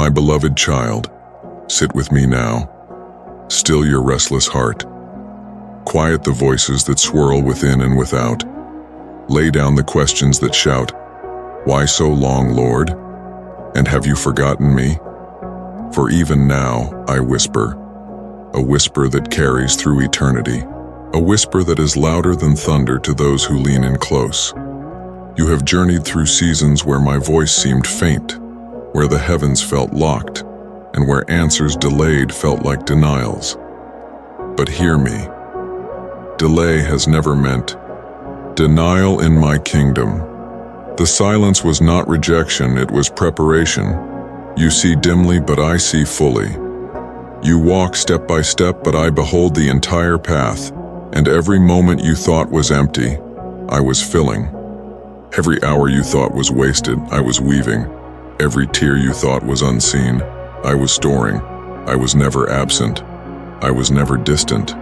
My beloved child, sit with me now. Still your restless heart. Quiet the voices that swirl within and without. Lay down the questions that shout, "Why so long, Lord? And have you forgotten me?" For even now I whisper, a whisper that carries through eternity, a whisper that is louder than thunder to those who lean in close. You have journeyed through seasons where my voice seemed faint, where the heavens felt locked, and where answers delayed felt like denials. But hear me. Delay has never meant denial in my kingdom. The silence was not rejection, it was preparation. You see dimly, but I see fully. You walk step by step, but I behold the entire path, and every moment you thought was empty, I was filling. Every hour you thought was wasted, I was weaving. Every tear you thought was unseen, I was storing. I was never absent. I was never distant.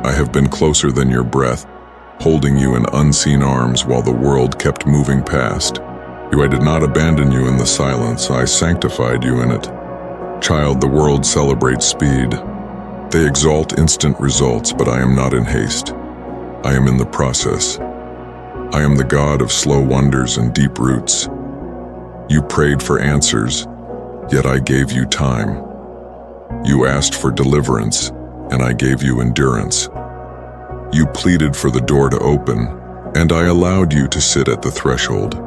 I have been closer than your breath, holding you in unseen arms while the world kept moving past. I did not abandon you in the silence, I sanctified you in it. Child, the world celebrates speed. They exalt instant results, but I am not in haste. I am in the process. I am the God of slow wonders and deep roots. You prayed for answers, yet I gave you time. You asked for deliverance, and I gave you endurance. You pleaded for the door to open, and I allowed you to sit at the threshold.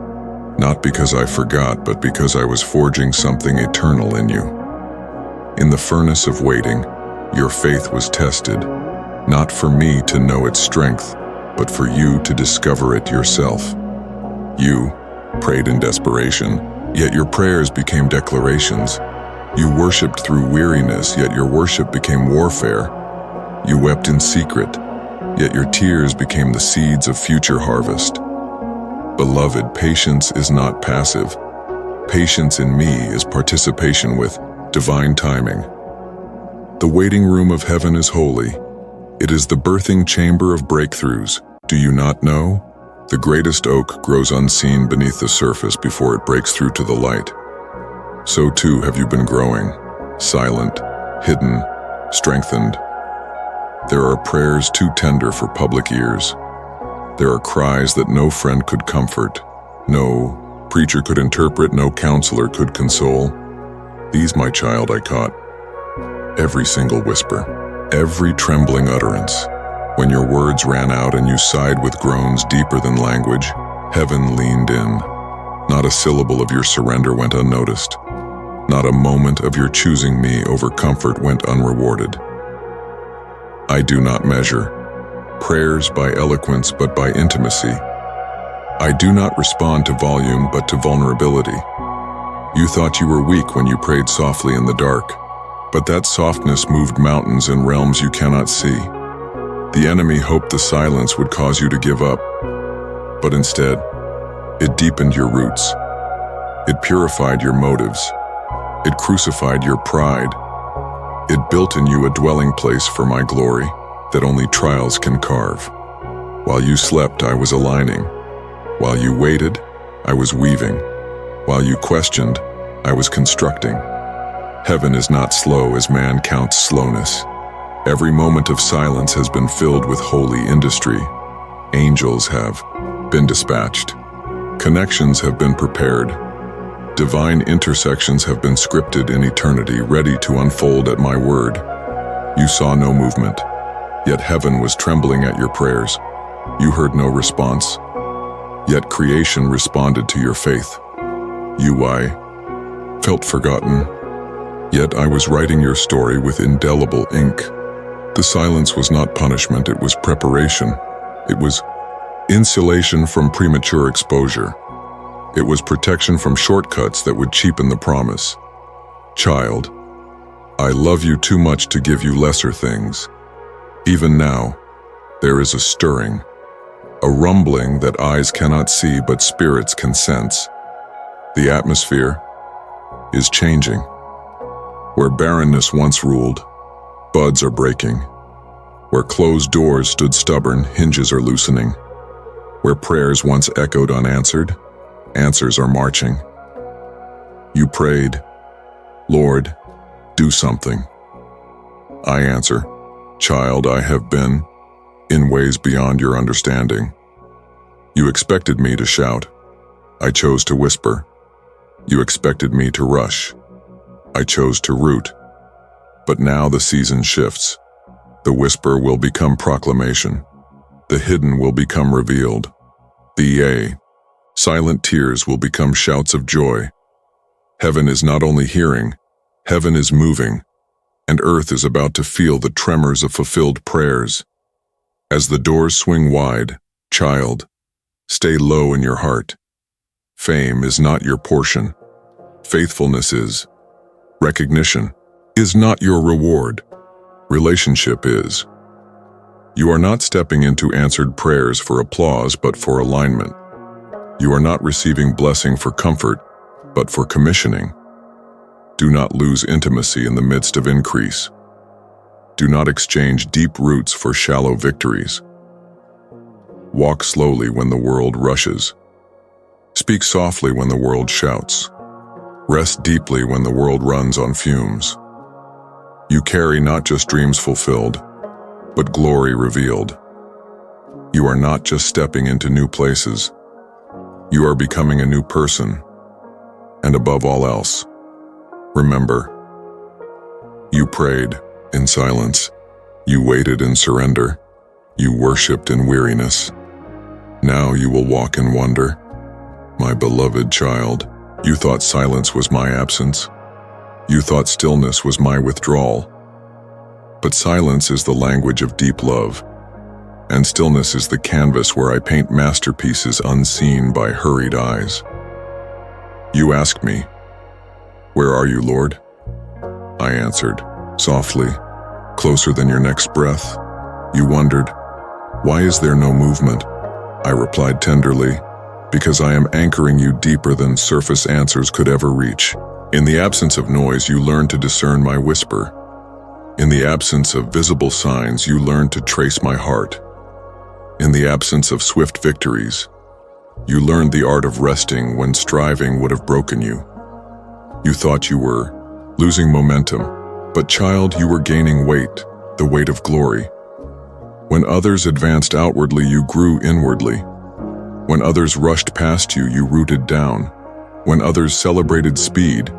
Not because I forgot, but because I was forging something eternal in you. In the furnace of waiting, your faith was tested, not for me to know its strength, but for you to discover it yourself. You prayed in desperation, yet your prayers became declarations. You worshipped through weariness, yet your worship became warfare. You wept in secret, yet your tears became the seeds of future harvest. Beloved, patience is not passive. Patience in me is participation with divine timing. The waiting room of heaven is holy. It is the birthing chamber of breakthroughs. Do you not know? The greatest oak grows unseen beneath the surface before it breaks through to the light. So too have you been growing, silent, hidden, strengthened. There are prayers too tender for public ears. There are cries that no friend could comfort, no preacher could interpret, no counselor could console. These, my child, I caught. Every single whisper, every trembling utterance. When your words ran out and you sighed with groans deeper than language, heaven leaned in. Not a syllable of your surrender went unnoticed. Not a moment of your choosing me over comfort went unrewarded. I do not measure prayers by eloquence, but by intimacy. I do not respond to volume, but to vulnerability. You thought you were weak when you prayed softly in the dark, but that softness moved mountains in realms you cannot see. The enemy hoped the silence would cause you to give up, but instead, it deepened your roots. It purified your motives. It crucified your pride. It built in you a dwelling place for my glory that only trials can carve. While you slept, I was aligning. While you waited, I was weaving. While you questioned, I was constructing. Heaven is not slow as man counts slowness. Every moment of silence has been filled with holy industry. Angels have been dispatched. Connections have been prepared. Divine intersections have been scripted in eternity, ready to unfold at my word. You saw no movement, yet heaven was trembling at your prayers. You heard no response, yet creation responded to your faith. I felt forgotten, yet I was writing your story with indelible ink. The silence was not punishment, it was preparation. It was insulation from premature exposure. It was protection from shortcuts that would cheapen the promise. Child, I love you too much to give you lesser things. Even now, there is a stirring, a rumbling that eyes cannot see but spirits can sense. The atmosphere is changing. Where barrenness once ruled, buds are breaking. Where closed doors stood stubborn, hinges are loosening. Where prayers once echoed unanswered, answers are marching. You prayed, Lord, do something. I answer, Child, I have been, in ways beyond your understanding. You expected me to shout. I chose to whisper. You expected me to rush. I chose to root. But now the season shifts. The whisper will become proclamation. The hidden will become revealed. The silent tears will become shouts of joy. Heaven is not only hearing, heaven is moving, and earth is about to feel the tremors of fulfilled prayers. As the doors swing wide, child, stay low in your heart. Fame is not your portion. Faithfulness is. Recognition is not your reward. Relationship is. You are not stepping into answered prayers for applause, but for alignment. You are not receiving blessing for comfort, but for commissioning. Do not lose intimacy in the midst of increase. Do not exchange deep roots for shallow victories. Walk slowly when the world rushes. Speak softly when the world shouts. Rest deeply when the world runs on fumes. You carry not just dreams fulfilled, but glory revealed. You are not just stepping into new places. You are becoming a new person. And above all else, remember, you prayed in silence. You waited in surrender. You worshipped in weariness. Now you will walk in wonder. My beloved child, you thought silence was my absence. You thought stillness was my withdrawal. But silence is the language of deep love, and stillness is the canvas where I paint masterpieces unseen by hurried eyes. You asked me, Where are you, Lord? I answered, softly, closer than your next breath. You wondered, Why is there no movement? I replied tenderly, Because I am anchoring you deeper than surface answers could ever reach. In the absence of noise, you learn to discern my whisper. In the absence of visible signs, you learn to trace my heart. In the absence of swift victories, you learned the art of resting when striving would have broken you. You thought you were losing momentum, but child, you were gaining weight, the weight of glory. When others advanced outwardly, you grew inwardly. When others rushed past you, you rooted down. When others celebrated speed,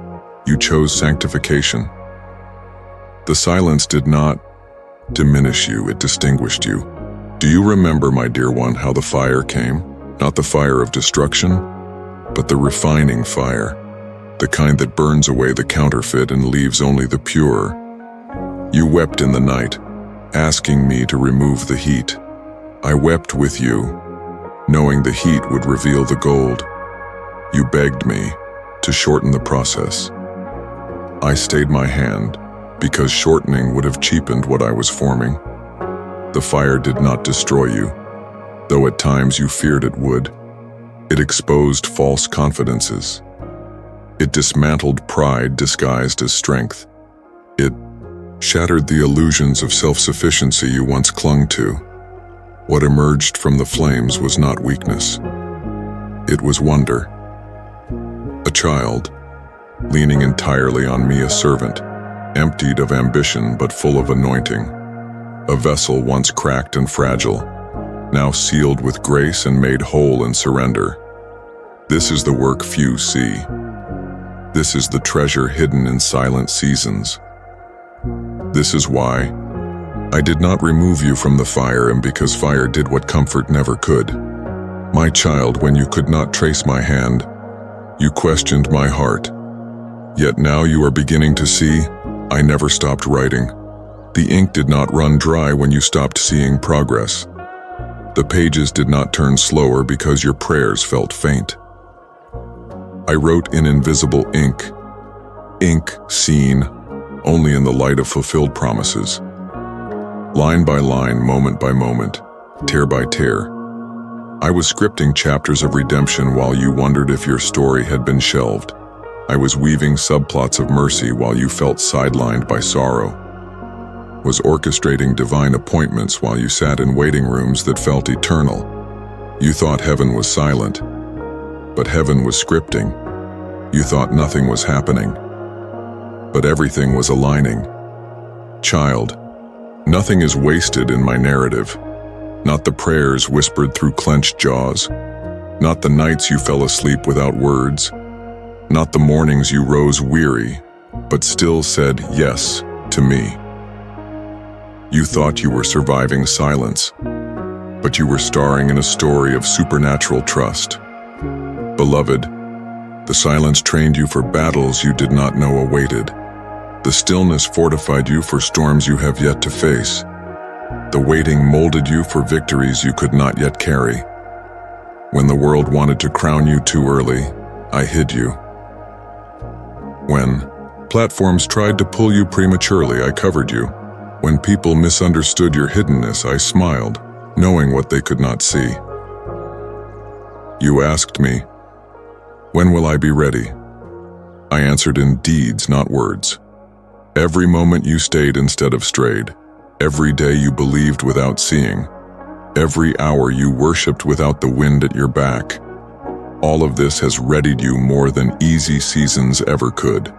you chose sanctification. The silence did not diminish you, it distinguished you. Do you remember, my dear one, how the fire came? Not the fire of destruction, but the refining fire, the kind that burns away the counterfeit and leaves only the pure. You wept in the night, asking me to remove the heat. I wept with you, knowing the heat would reveal the gold. You begged me to shorten the process. I stayed my hand, because shortening would have cheapened what I was forming. The fire did not destroy you, though at times you feared it would. It exposed false confidences. It dismantled pride disguised as strength. It shattered the illusions of self-sufficiency you once clung to. What emerged from the flames was not weakness. It was wonder. A child, leaning entirely on me, a servant, emptied of ambition but full of anointing. A vessel once cracked and fragile, now sealed with grace and made whole in surrender. This is the work few see. This is the treasure hidden in silent seasons. This is why I did not remove you from the fire, and because fire did what comfort never could. My child, when you could not trace my hand, you questioned my heart. Yet now you are beginning to see, I never stopped writing. The ink did not run dry when you stopped seeing progress. The pages did not turn slower because your prayers felt faint. I wrote in invisible ink seen only in the light of fulfilled promises. Line by line, moment by moment, tear by tear. I was scripting chapters of redemption while you wondered if your story had been shelved. I was weaving subplots of mercy while you felt sidelined by sorrow. Was orchestrating divine appointments while you sat in waiting rooms that felt eternal. You thought heaven was silent, but heaven was scripting. You thought nothing was happening, but everything was aligning. Child, nothing is wasted in my narrative. Not the prayers whispered through clenched jaws. Not the nights you fell asleep without words. Not the mornings you rose weary, but still said yes to me. You thought you were surviving silence, but you were starring in a story of supernatural trust. Beloved, the silence trained you for battles you did not know awaited. The stillness fortified you for storms you have yet to face. The waiting molded you for victories you could not yet carry. When the world wanted to crown you too early, I hid you. When platforms tried to pull you prematurely, I covered you. When people misunderstood your hiddenness, I smiled, knowing what they could not see. You asked me, "When will I be ready?" I answered in deeds, not words. Every moment you stayed instead of strayed. Every day you believed without seeing. Every hour you worshipped without the wind at your back. All of this has readied you more than easy seasons ever could.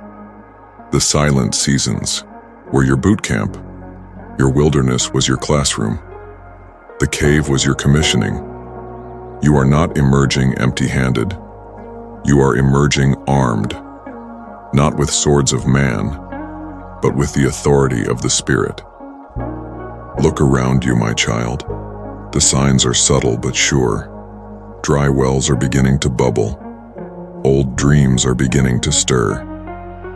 The silent seasons were your boot camp. Your wilderness was your classroom. The cave was your commissioning. You are not emerging empty-handed. You are emerging armed, not with swords of man, but with the authority of the Spirit. Look around you, my child. The signs are subtle but sure. Dry wells are beginning to bubble. Old dreams are beginning to stir.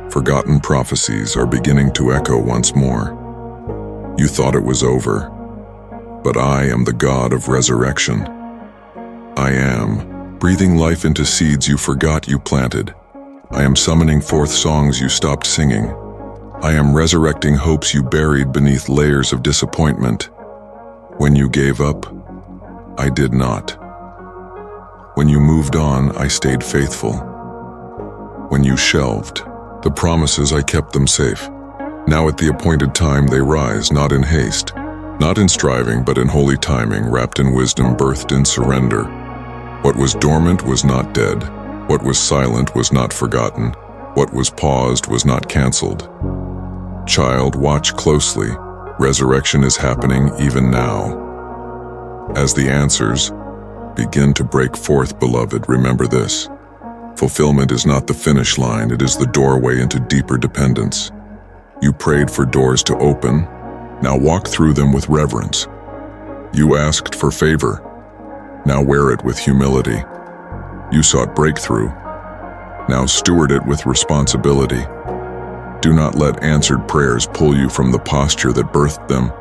Forgotten prophecies are beginning to echo once more. You thought it was over, but I am the God of resurrection. I am breathing life into seeds you forgot you planted. I am summoning forth songs you stopped singing. I am resurrecting hopes you buried beneath layers of disappointment. When you gave up, I did not. When you moved on, I stayed faithful. When you shelved the promises, I kept them safe. Now at the appointed time they rise, not in haste, not in striving, but in holy timing, wrapped in wisdom, birthed in surrender. What was dormant was not dead. What was silent was not forgotten. What was paused was not canceled. Child, watch closely. Resurrection is happening even now. As the answers begin to break forth, beloved, remember this. Fulfillment is not the finish line, it is the doorway into deeper dependence. You prayed for doors to open, now walk through them with reverence. You asked for favor, now wear it with humility. You sought breakthrough, now steward it with responsibility. Do not let answered prayers pull you from the posture that birthed them.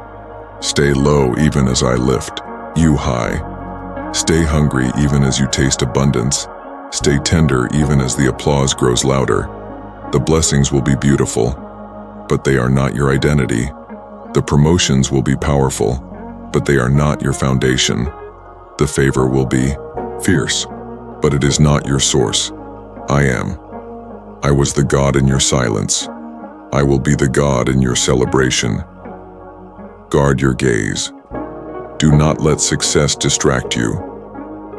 Stay low even as I lift you high. Stay hungry even as you taste abundance. Stay tender even as the applause grows louder. The blessings will be beautiful, but they are not your identity. The promotions will be powerful, but they are not your foundation. The favor will be fierce, but it is not your source. I am. I was the God in your silence. I will be the God in your celebration. Guard your gaze. Do not let success distract you.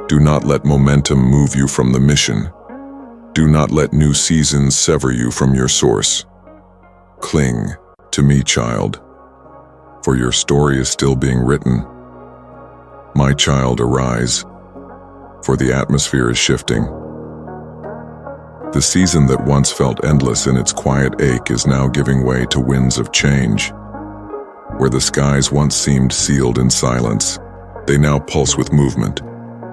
Do not let momentum move you from the mission. Do not let new seasons sever you from your source. Cling to me, child, for your story is still being written. My child, arise, for the atmosphere is shifting. The season that once felt endless in its quiet ache is now giving way to winds of change. Where the skies once seemed sealed in silence, they now pulse with movement.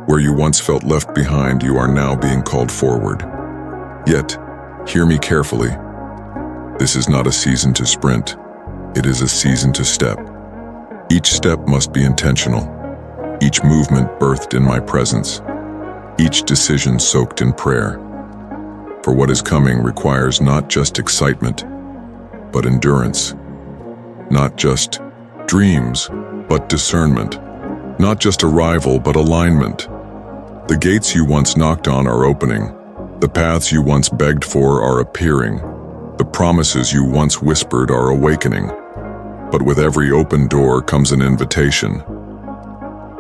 Where you once felt left behind, you are now being called forward. Yet, hear me carefully. This is not a season to sprint. It is a season to step. Each step must be intentional. Each movement birthed in my presence. Each decision soaked in prayer. For what is coming requires not just excitement, but endurance. Not just dreams, but discernment. Not just arrival, but alignment. The gates you once knocked on are opening. The paths you once begged for are appearing. The promises you once whispered are awakening. But with every open door comes an invitation.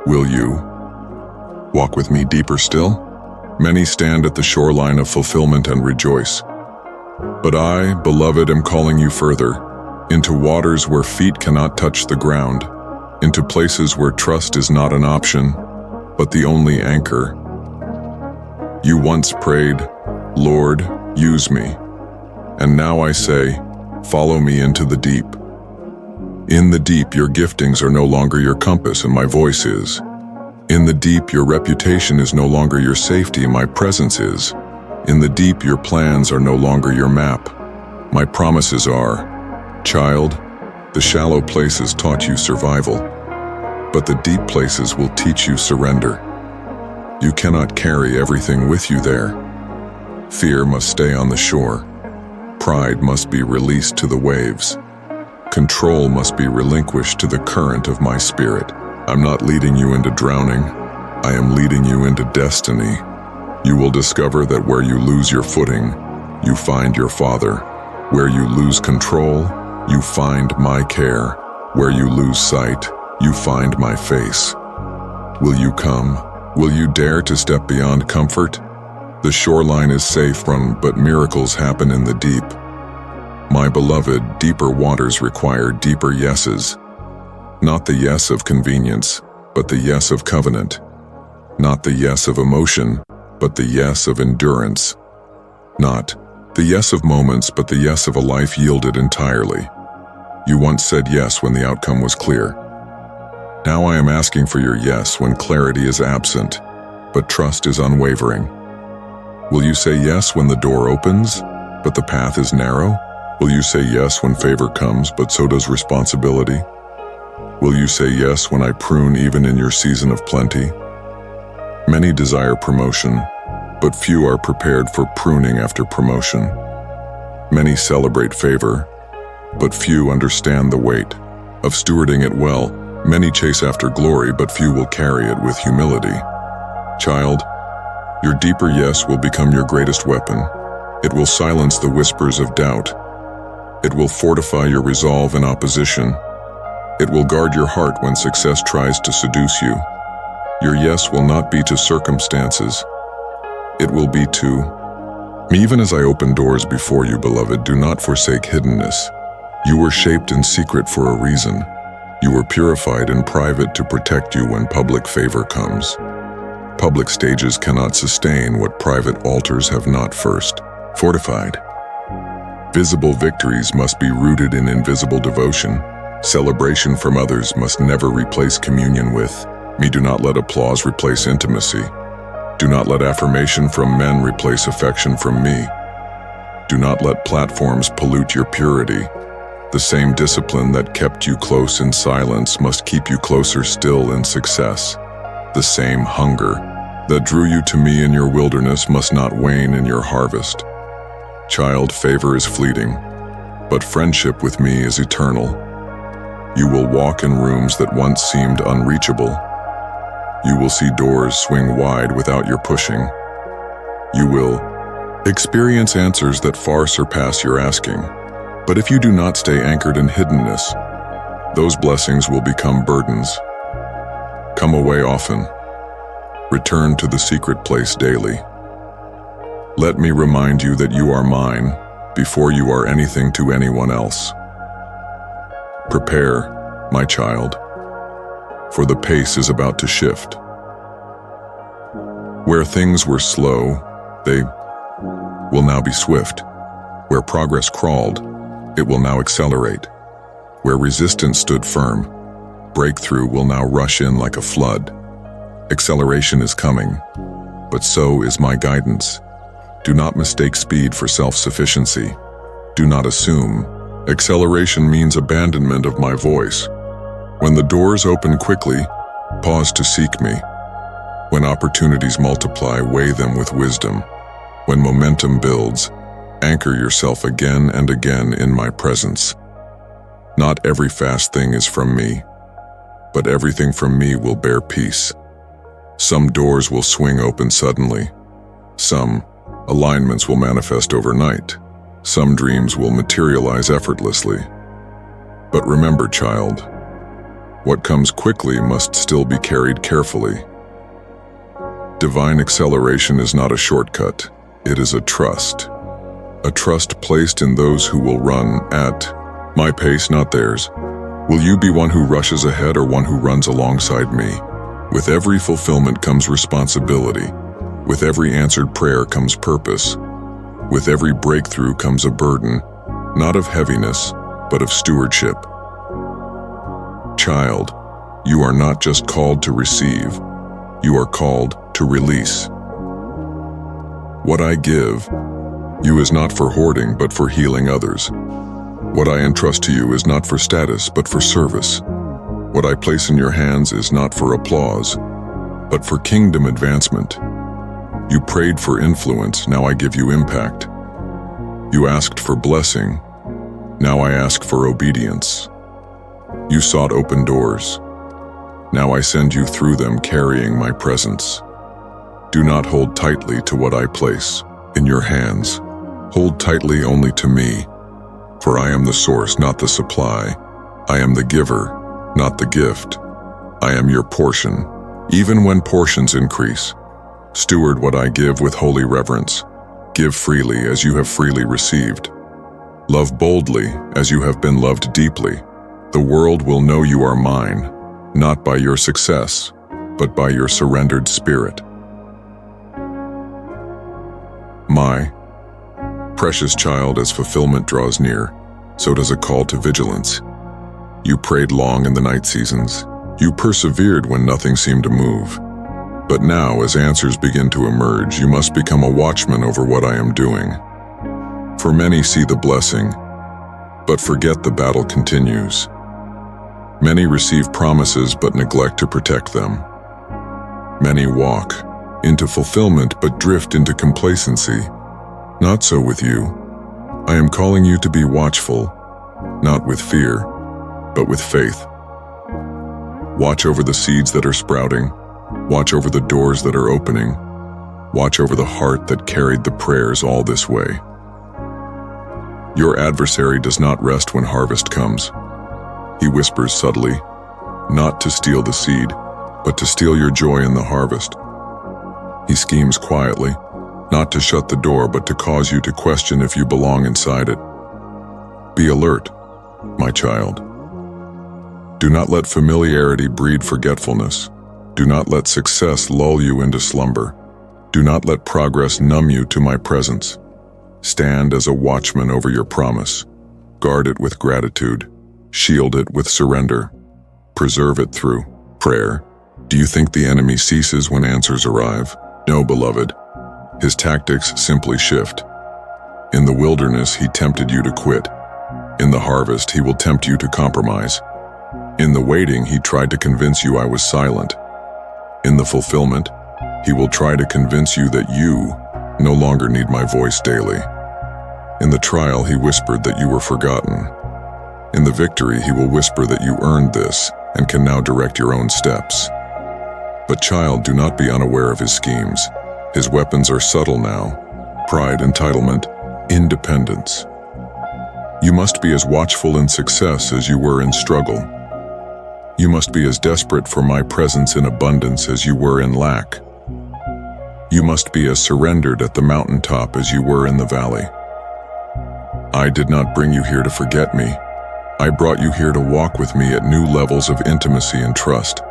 Will you walk with me deeper still? Many stand at the shoreline of fulfillment and rejoice. But I, beloved, am calling you further, into waters where feet cannot touch the ground, into places where trust is not an option, but the only anchor. You once prayed, "Lord, use me." And now I say, "Follow me into the deep." In the deep, your giftings are no longer your compass, and my voice is. In the deep, your reputation is no longer your safety, and my presence is. In the deep, your plans are no longer your map. My promises are. Child, the shallow places taught you survival, but the deep places will teach you surrender. You cannot carry everything with you there. Fear must stay on the shore. Pride must be released to the waves. Control must be relinquished to the current of my spirit. I'm not leading you into drowning. I am leading you into destiny. You will discover that where you lose your footing, you find your Father. Where you lose control, you find my care. Where you lose sight, you find my face. Will you come? Will you dare to step beyond comfort? The shoreline is safe run, but miracles happen in the deep. My beloved, deeper waters require deeper yeses. Not the yes of convenience, but the yes of covenant. Not the yes of emotion, but the yes of endurance. Not the yes of moments, but the yes of a life yielded entirely. You once said yes when the outcome was clear. Now I am asking for your yes when clarity is absent, but trust is unwavering. Will you say yes when the door opens, but the path is narrow? Will you say yes when favor comes, but so does responsibility? Will you say yes when I prune even in your season of plenty? Many desire promotion, but few are prepared for pruning after promotion. Many celebrate favor, but few understand the weight of stewarding it well. Many chase after glory, but few will carry it with humility. Child, your deeper yes will become your greatest weapon. It will silence the whispers of doubt. It will fortify your resolve in opposition. It will guard your heart when success tries to seduce you. Your yes will not be to circumstances. It will be to me. Even as I open doors before you, beloved, do not forsake hiddenness. You were shaped in secret for a reason. You were purified in private to protect you when public favor comes. Public stages cannot sustain what private altars have not first fortified. Visible victories must be rooted in invisible devotion. Celebration from others must never replace communion with me. Do not let applause replace intimacy. Do not let affirmation from men replace affection from me. Do not let platforms pollute your purity. The same discipline that kept you close in silence must keep you closer still in success. The same hunger that drew you to me in your wilderness must not wane in your harvest. Child, favor is fleeting, but friendship with me is eternal. You will walk in rooms that once seemed unreachable. You will see doors swing wide without your pushing. You will experience answers that far surpass your asking. But if you do not stay anchored in hiddenness, those blessings will become burdens. Come away often. Return to the secret place daily. Let me remind you that you are mine before you are anything to anyone else. Prepare, my child, for the pace is about to shift. Where things were slow, they will now be swift. Where progress crawled, it will now accelerate. Where resistance stood firm, breakthrough will now rush in like a flood. Acceleration is coming, but so is my guidance. Do not mistake speed for self-sufficiency. Do not assume. Acceleration means abandonment of my voice. When the doors open quickly, pause to seek me. When opportunities multiply, weigh them with wisdom. When momentum builds, anchor yourself again and again in my presence. Not every fast thing is from me, but everything from me will bear peace. Some doors will swing open suddenly. Some alignments will manifest overnight. Some dreams will materialize effortlessly. But remember, child, what comes quickly must still be carried carefully. Divine acceleration is not a shortcut, it is a trust. a trust placed in those who will run at my pace, not theirs. Will you be one who rushes ahead or one who runs alongside me? With every fulfillment comes responsibility. With every answered prayer comes purpose. With every breakthrough comes a burden, not of heaviness, but of stewardship. Child, you are not just called to receive, you are called to release. What I give you is not for hoarding, but for healing others. What I entrust to you is not for status, but for service. What I place in your hands is not for applause, but for kingdom advancement. You prayed for influence, now I give you impact. You asked for blessing, now I ask for obedience. You sought open doors, now I send you through them carrying my presence. Do not hold tightly to what I place in your hands. Hold tightly only to me, for I am the source, not the supply. I am the giver, not the gift. I am your portion, even when portions increase. Steward what I give with holy reverence. Give freely as you have freely received. Love boldly as you have been loved deeply. The world will know you are mine, not by your success, but by your surrendered spirit. My precious child, as fulfillment draws near, so does a call to vigilance. You prayed long in the night seasons. You persevered when nothing seemed to move. But now, as answers begin to emerge, you must become a watchman over what I am doing. For many see the blessing, but forget the battle continues. Many receive promises but neglect to protect them. Many walk into fulfillment but drift into complacency. Not so with you. I am calling you to be watchful, not with fear, but with faith. Watch over the seeds that are sprouting. Watch over the doors that are opening. Watch over the heart that carried the prayers all this way. Your adversary does not rest when harvest comes. He whispers subtly, not to steal the seed, but to steal your joy in the harvest. He schemes quietly, not to shut the door, but to cause you to question if you belong inside it. Be alert, my child. Do not let familiarity breed forgetfulness. Do not let success lull you into slumber. Do not let progress numb you to my presence. Stand as a watchman over your promise. Guard it with gratitude. Shield it with surrender. Preserve it through prayer. Do you think the enemy ceases when answers arrive? No, beloved. His tactics simply shift. In the wilderness, he tempted you to quit. In the harvest, he will tempt you to compromise. In the waiting, he tried to convince you I was silent. In the fulfillment, he will try to convince you that you no longer need my voice daily. In the trial, he whispered that you were forgotten. In the victory, he will whisper that you earned this and can now direct your own steps. But child, do not be unaware of his schemes. His weapons are subtle now: pride, entitlement, independence. You must be as watchful in success as you were in struggle. You must be as desperate for my presence in abundance as you were in lack. You must be as surrendered at the mountaintop as you were in the valley. I did not bring you here to forget me. I brought you here to walk with me at new levels of intimacy and trust.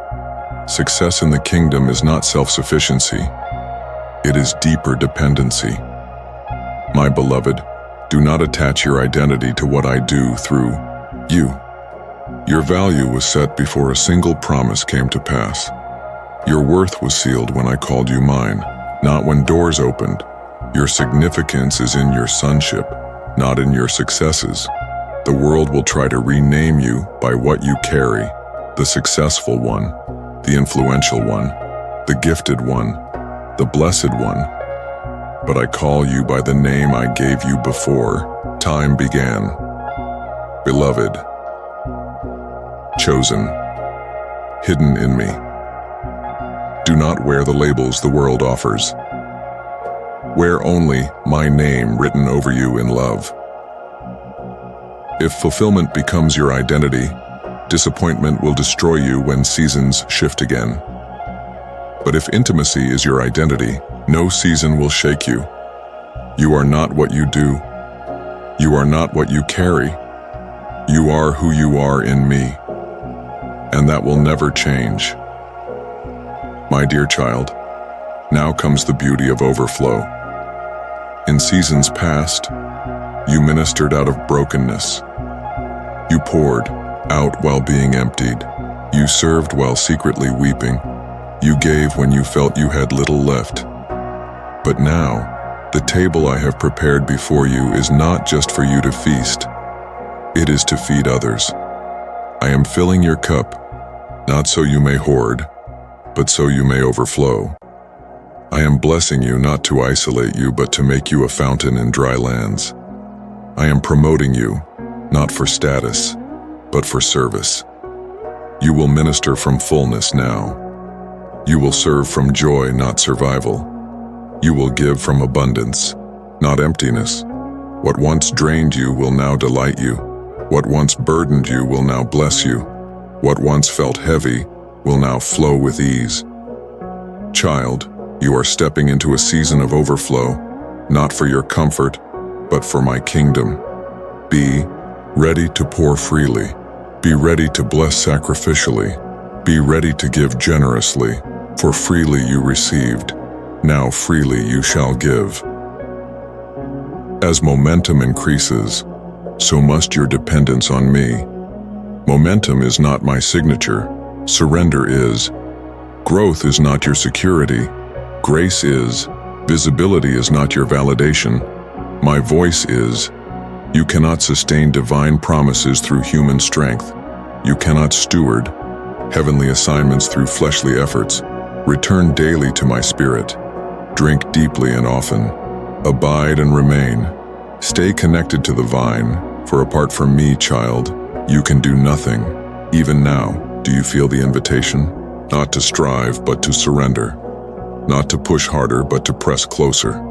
Success in the kingdom is not self-sufficiency. It is deeper dependency. My beloved, do not attach your identity to what I do through you. Your value was set before a single promise came to pass. Your worth was sealed when I called you mine, not when doors opened. Your significance is in your sonship, not in your successes. The world will try to rename you by what you carry: the successful one, the influential one, the gifted one, the blessed one. But I call you by the name I gave you before time began. Beloved, chosen, hidden in me. Do not wear the labels the world offers. Wear only my name written over you in love. If fulfillment becomes your identity, disappointment will destroy you when seasons shift again. But if intimacy is your identity, no season will shake you. You are not what you do, You are not what you carry. You are who you are in me, and that will never change. My dear child, now comes the beauty of overflow. In seasons past, you ministered out of brokenness. You poured out while being emptied. You served while secretly weeping. You gave when you felt you had little left. But now, the table I have prepared before you is not just for you to feast. It is to feed others. I am filling your cup, not so you may hoard, but so you may overflow. I am blessing you not to isolate you, but to make you a fountain in dry lands. I am promoting you, not for status, but for service. You will minister from fullness now. You will serve from joy, not survival. You will give from abundance, not emptiness. What once drained you will now delight you. What once burdened you will now bless you. What once felt heavy will now flow with ease. Child, you are stepping into a season of overflow, not for your comfort, but for my kingdom. Be ready to pour freely. Be ready to bless sacrificially. Be ready to give generously, for freely you received. Now freely you shall give. As momentum increases, so must your dependence on me. Momentum is not my signature. Surrender is. Growth is not your security. Grace is. Visibility is not your validation. My voice is. You cannot sustain divine promises through human strength. You cannot steward heavenly assignments through fleshly efforts. Return daily to my spirit. Drink deeply and often. Abide and remain. Stay connected to the vine, for apart from me, child, you can do nothing. Even now, do you feel the invitation? Not to strive, but to surrender. Not to push harder, but to press closer.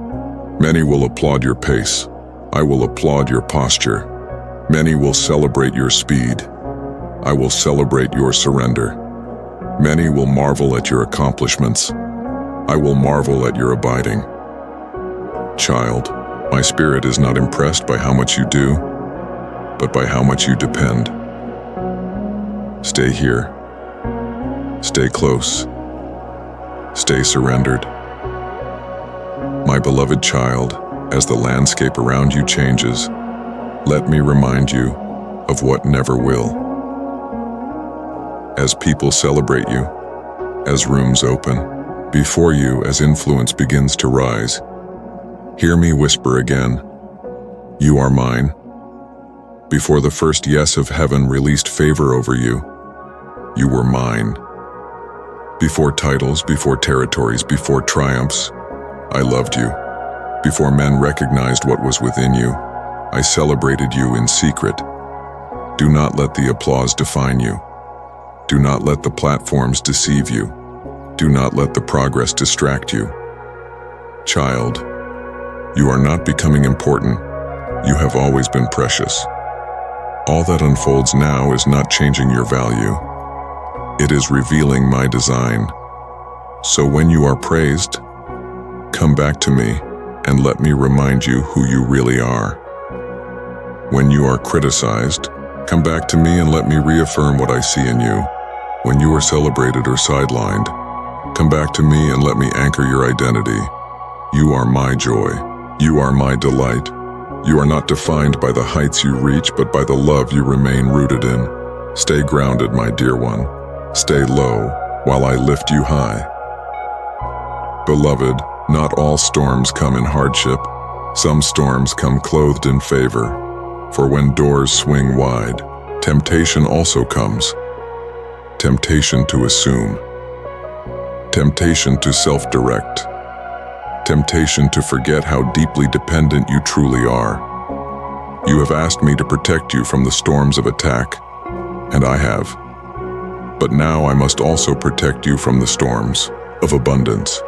Many will applaud your pace. I will applaud your posture. Many will celebrate your speed. I will celebrate your surrender. Many will marvel at your accomplishments. I will marvel at your abiding. Child, my spirit is not impressed by how much you do, but by how much you depend. Stay here. Stay close. Stay surrendered. My beloved child, as the landscape around you changes, let me remind you of what never will. As people celebrate you, as rooms open before you, as influence begins to rise, hear me whisper again, you are mine. Before the first yes of heaven released favor over you, you were mine. Before titles, before territories, before triumphs, I loved you. Before men recognized what was within you, I celebrated you in secret. Do not let the applause define you. Do not let the platforms deceive you. Do not let the progress distract you. Child, you are not becoming important. You have always been precious. All that unfolds now is not changing your value. It is revealing my design. So when you are praised, come back to me and let me remind you who you really are. When you are criticized, come back to me and let me reaffirm what I see in you. When you are celebrated or sidelined, come back to me and let me anchor your identity. You are my joy. You are my delight. You are not defined by the heights you reach, but by the love you remain rooted in. Stay grounded, my dear one. Stay low while I lift you high. Beloved, not all storms come in hardship. Some storms come clothed in favor. For when doors swing wide, temptation also comes. Temptation to assume. Temptation to self-direct. Temptation to forget how deeply dependent you truly are. You have asked me to protect you from the storms of attack, and I have. But now I must also protect you from the storms of abundance.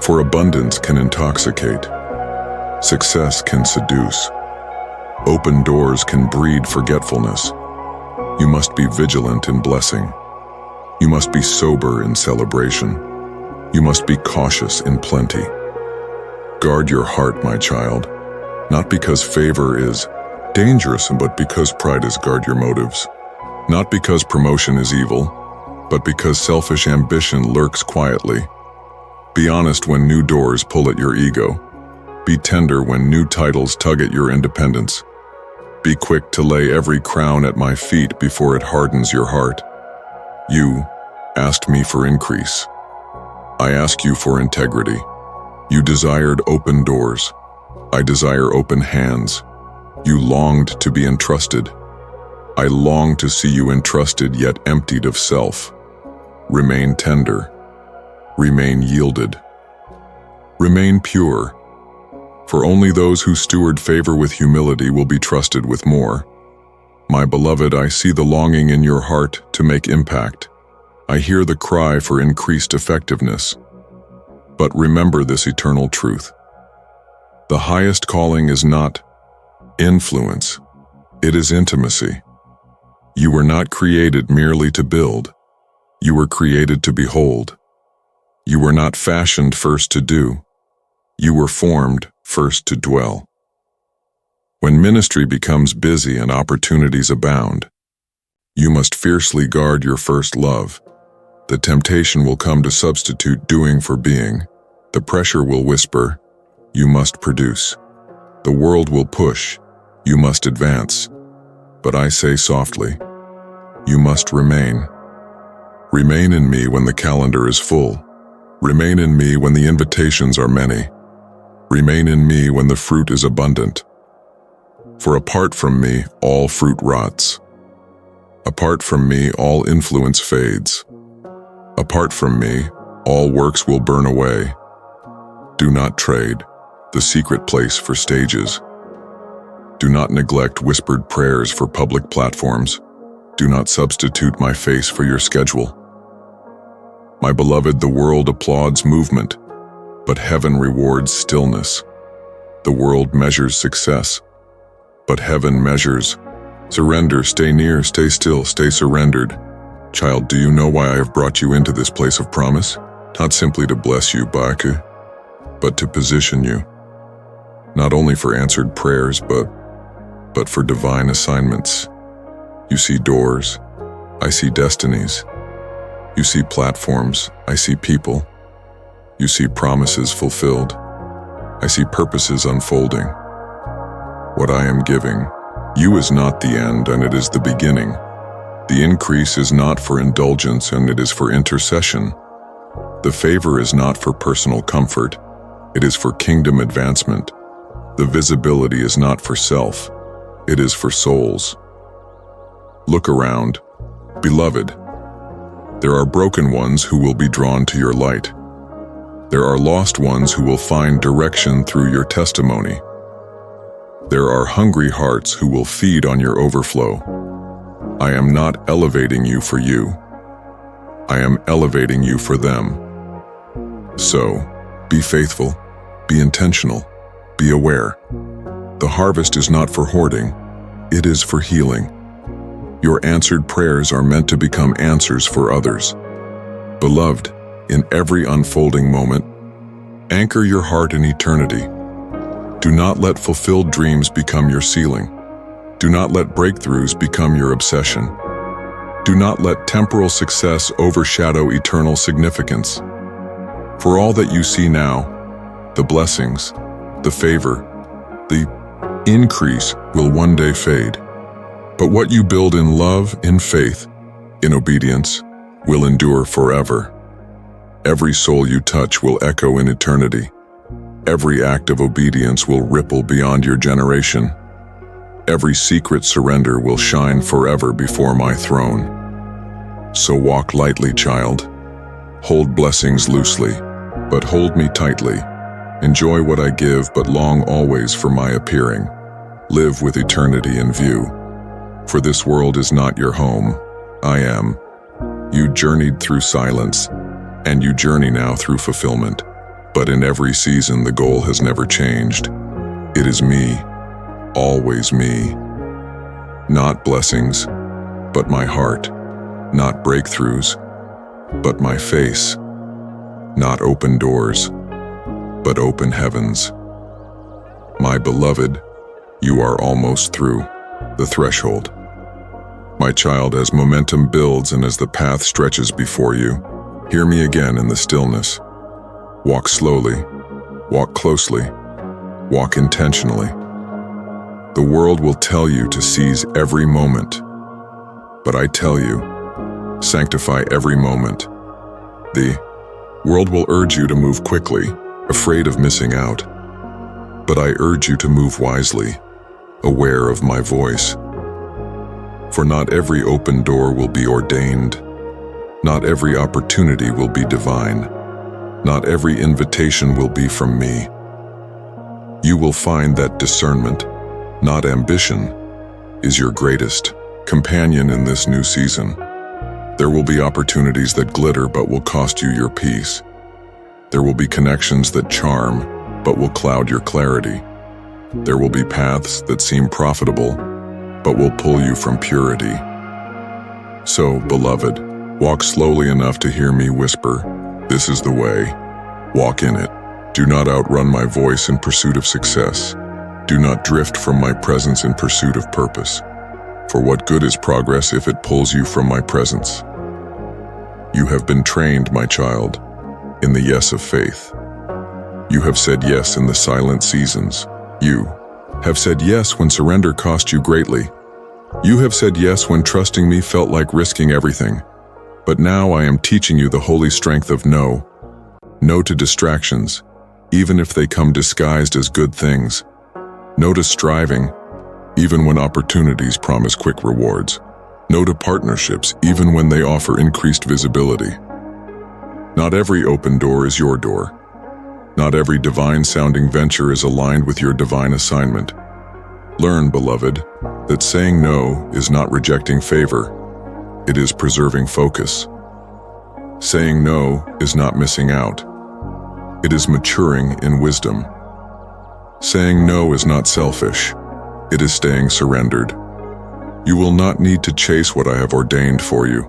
For abundance can intoxicate. Success can seduce. Open doors can breed forgetfulness. You must be vigilant in blessing. You must be sober in celebration. You must be cautious in plenty. Guard your heart, my child. Not because favor is dangerous, but because pride is guard your motives. Not because promotion is evil, but because selfish ambition lurks quietly. Be honest when new doors pull at your ego. Be tender when new titles tug at your independence. Be quick to lay every crown at my feet before it hardens your heart. You asked me for increase. I ask you for integrity. You desired open doors. I desire open hands. You longed to be entrusted. I long to see you entrusted yet emptied of self. Remain tender. Remain yielded. Remain pure. For only those who steward favor with humility will be trusted with more. My beloved, I see the longing in your heart to make impact. I hear the cry for increased effectiveness. But remember this eternal truth. The highest calling is not influence. It is intimacy. You were not created merely to build. You were created to behold. You were not fashioned first to do. You were formed first to dwell. When ministry becomes busy and opportunities abound, you must fiercely guard your first love. The temptation will come to substitute doing for being. The pressure will whisper, you must produce. The world will push, you must advance. But I say softly, you must remain. Remain in me when the calendar is full. Remain in me when the invitations are many. Remain in me when the fruit is abundant. For apart from me, all fruit rots. Apart from me, all influence fades. Apart from me, all works will burn away. Do not trade the secret place for stages. Do not neglect whispered prayers for public platforms. Do not substitute my face for your schedule. My beloved, the world applauds movement, but heaven rewards stillness. The world measures success, but heaven measures surrender. Stay near, stay still, stay surrendered. Child, do you know why I have brought you into this place of promise? Not simply to bless you, Baku, but to position you, not only for answered prayers, but for divine assignments. You see doors, I see destinies. You see platforms, I see people. You see promises fulfilled. I see purposes unfolding. What I am giving you is not the end, and it is the beginning. The increase is not for indulgence, and it is for intercession. The favor is not for personal comfort, it is for kingdom advancement. The visibility is not for self, it is for souls. Look around, beloved. There are broken ones who will be drawn to your light. There are lost ones who will find direction through your testimony. There are hungry hearts who will feed on your overflow. I am not elevating you for you. I am elevating you for them. So, be faithful, be intentional, be aware. The harvest is not for hoarding, it is for healing. Your answered prayers are meant to become answers for others. Beloved, in every unfolding moment, anchor your heart in eternity. Do not let fulfilled dreams become your ceiling. Do not let breakthroughs become your obsession. Do not let temporal success overshadow eternal significance. For all that you see now, the blessings, the favor, the increase will one day fade. But what you build in love, in faith, in obedience, will endure forever. Every soul you touch will echo in eternity. Every act of obedience will ripple beyond your generation. Every secret surrender will shine forever before my throne. So walk lightly, child. Hold blessings loosely, but hold me tightly. Enjoy what I give, but long always for my appearing. Live with eternity in view. For this world is not your home, I am. You journeyed through silence, and you journey now through fulfillment. But in every season the goal has never changed. It is me, always me. Not blessings, but my heart. Not breakthroughs, but my face. Not open doors, but open heavens. My beloved, You are almost through the threshold. My child, as momentum builds and as the path stretches before you, hear me again in the stillness. Walk slowly, walk closely, walk intentionally. The world will tell you to seize every moment, but I tell you, sanctify every moment. The world will urge you to move quickly, afraid of missing out, but I urge you to move wisely, aware of my voice. For not every open door will be ordained, not every opportunity will be divine, not every invitation will be from me. You will find that discernment, not ambition, is your greatest companion in this new season. There will be opportunities that glitter but will cost you your peace. There will be connections that charm but will cloud your clarity. There will be paths that seem profitable but will pull you from purity. So, beloved, walk slowly enough to hear me whisper, "This is the way. Walk in it." Do not outrun my voice in pursuit of success. Do not drift from my presence in pursuit of purpose. For what good is progress if it pulls you from my presence? You have been trained, my child, in the yes of faith. You have said yes in the silent seasons. You have said yes when surrender cost you greatly. You have said yes when trusting me felt like risking everything. But now I am teaching you the holy strength of no. No to distractions, even if they come disguised as good things. No to striving, even when opportunities promise quick rewards. No to partnerships, even when they offer increased visibility. Not every open door is your door. Not every divine-sounding venture is aligned with your divine assignment. Learn, beloved, that saying no is not rejecting favor. It is preserving focus. Saying no is not missing out. It is maturing in wisdom. Saying no is not selfish. It is staying surrendered. You will not need to chase what I have ordained for you.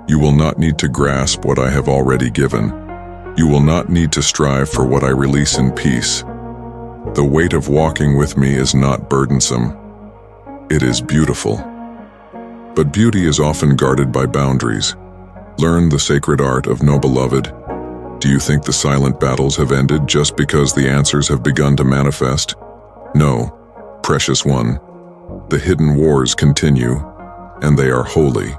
You will not need to grasp what I have already given. You will not need to strive for what I release in peace. The weight of walking with me is not burdensome. It is beautiful. But beauty is often guarded by boundaries. Learn the sacred art of no, beloved. Do you think the silent battles have ended just because the answers have begun to manifest? No, precious one. The hidden wars continue, and they are holy.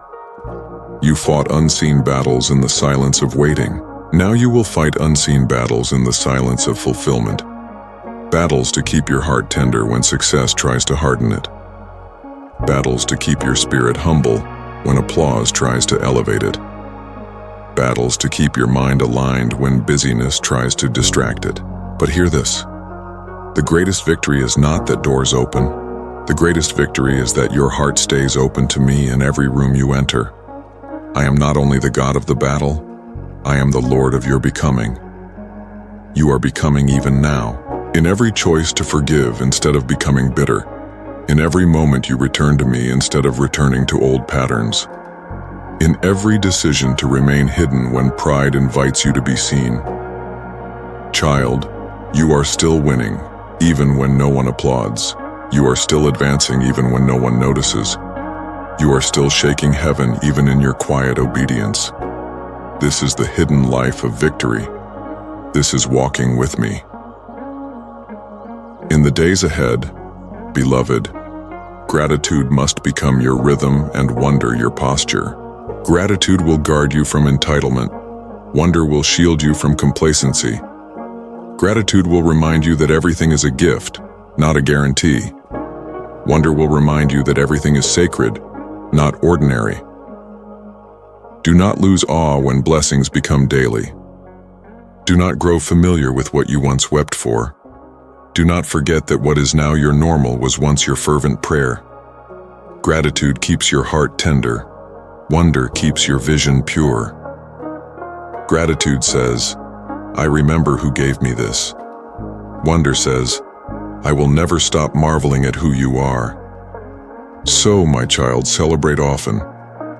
You fought unseen battles in the silence of waiting. Now you will fight unseen battles in the silence of fulfillment. Battles to keep your heart tender when success tries to harden it. Battles to keep your spirit humble when applause tries to elevate it. Battles to keep your mind aligned when busyness tries to distract it. But hear this. The greatest victory is not that doors open. The greatest victory is that your heart stays open to me in every room you enter. I am not only the God of the battle, I am the Lord of your becoming. You are becoming even now. In every choice to forgive instead of becoming bitter. In every moment you return to me instead of returning to old patterns. In every decision to remain hidden when pride invites you to be seen. Child, you are still winning, even when no one applauds. You are still advancing even when no one notices. You are still shaking heaven even in your quiet obedience. This is the hidden life of victory. This is walking with me. In the days ahead, beloved, gratitude must become your rhythm and wonder your posture. Gratitude will guard you from entitlement. Wonder will shield you from complacency. Gratitude will remind you that everything is a gift, not a guarantee. Wonder will remind you that everything is sacred, not ordinary. Do not lose awe when blessings become daily. Do not grow familiar with what you once wept for. Do not forget that what is now your normal was once your fervent prayer. Gratitude keeps your heart tender. Wonder keeps your vision pure. Gratitude says, I remember who gave me this. Wonder says, I will never stop marveling at who you are. So, my child, celebrate often.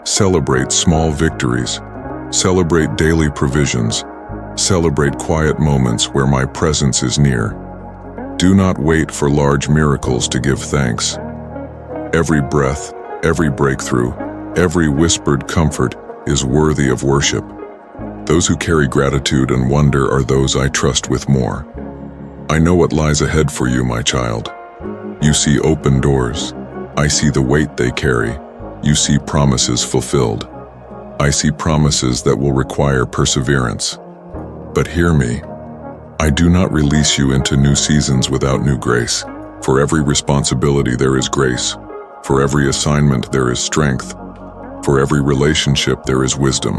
Celebrate small victories. Celebrate daily provisions. Celebrate quiet moments where my presence is near. Do not wait for large miracles to give thanks. Every breath, every breakthrough, every whispered comfort is worthy of worship. Those who carry gratitude and wonder are those I trust with more. I know what lies ahead for you, my child. You see open doors. I see the weight they carry. You see promises fulfilled. I see promises that will require perseverance. But hear me. I do not release you into new seasons without new grace. For every responsibility there is grace. For every assignment there is strength. For every relationship there is wisdom.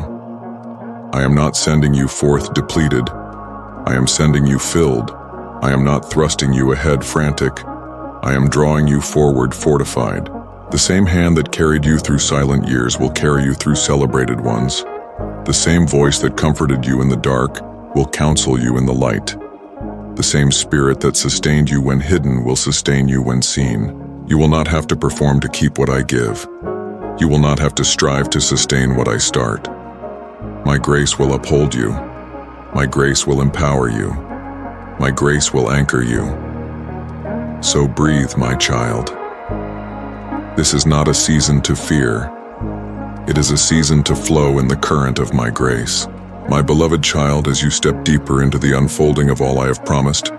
I am not sending you forth depleted. I am sending you filled. I am not thrusting you ahead frantic. I am drawing you forward fortified. The same hand that carried you through silent years will carry you through celebrated ones. The same voice that comforted you in the dark will counsel you in the light. The same spirit that sustained you when hidden will sustain you when seen. You will not have to perform to keep what I give. You will not have to strive to sustain what I start. My grace will uphold you. My grace will empower you. My grace will anchor you. So breathe, my child. This is not a season to fear. It is a season to flow in the current of my grace. My beloved child, as you step deeper into the unfolding of all I have promised,